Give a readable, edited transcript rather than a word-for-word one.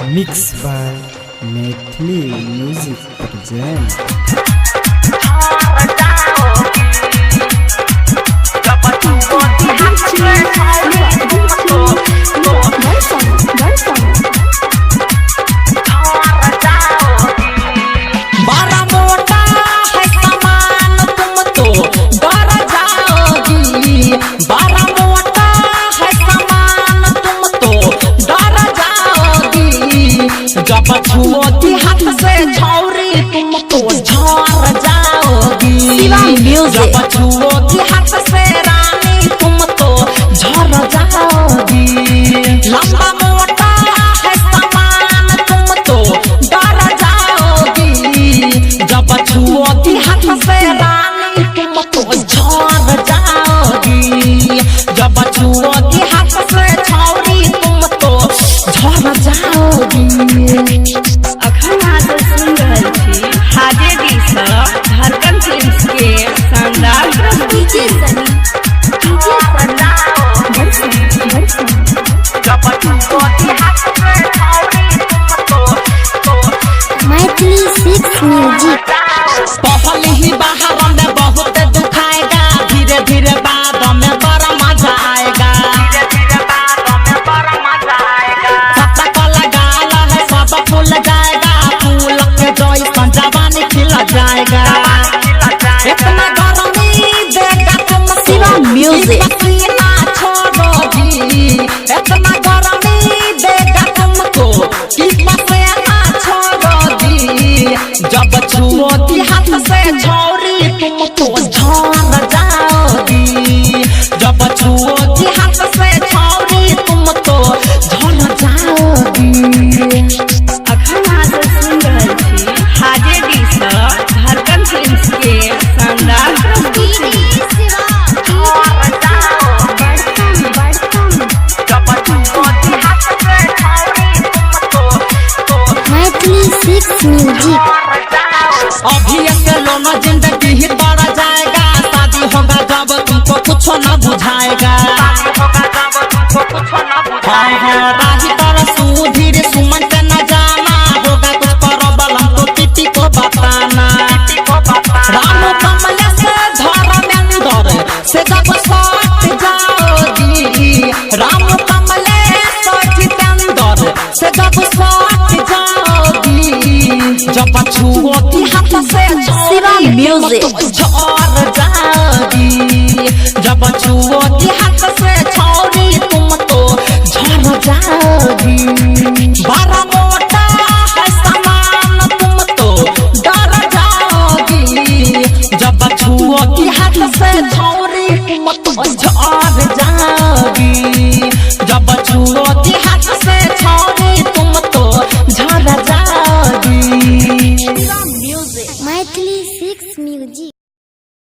Mix by Maithili music present. जब छुओती हाथ से छौरी तुम तो झड़ जाओगी। जब छुओती हाथ से रानी तुम तो झड़ जाओगी। लंबा मोटा है सामान तुम तो डर जाओगी। जब छुओती हाथ से रानी तुम तो झड़ जाओगी। जब छुओती हाथ से छौरी तुम तो झड़ जाओगी। अखन आज सुन रहल छी हाजिरी से धड़कन फिल्म्स के शानदार प्रस्तुति। मैथिली 6 म्यूजिक। पहले ही बाहर में बहुत दुखाएगा, धीरे धीरे बाद में बड़ा मजा आएगा। सब को लगाला है सब फूल जाएगा, फूल के जैसन जवानी खिल जाएगा। इतना गर्मी देगा तुम शिवा म्यूजिक। पसीना छोड़ोगी। इतना गर्मी देगा तुमको कि पसीना छोड़ोगी। जब छुओगी हाथ से छौरी तुम तो झड़ जाओगी। जब छुओगी हाथ से छौरी तुम तो झड़ जाओगी। अखन आज सुन रहल छी हाजिरी से धड़कन फिल्म्स के शानदार प्रस्तुति। मैथिली 6 म्यूजिक। अभी ऐसे लोना जिंदगी ही बढ़ जाएगा। शादी होगा जब तुमको कुछ न बुझाएगा। राही पर सुधीर सुमन से न जाना होगा कुछ प्रॉब्लम तो किसी को बताना। रामू कमल से धर्मेंद्र से जब सट जाओगी। रामू कमल से जितेंद्र से जब सट जाओगी। जब छुओगी हाथ से शिवा म्यूजिक। झड़ जाओगी। जब छुओगी हाथ से छौरी तुम तो झड़ जाओगी। बड़ा मोटा है सामान तुम तो डर जाओगी। जब छुओगी हाथ से छौरी तुम तो झड़ जाओगी।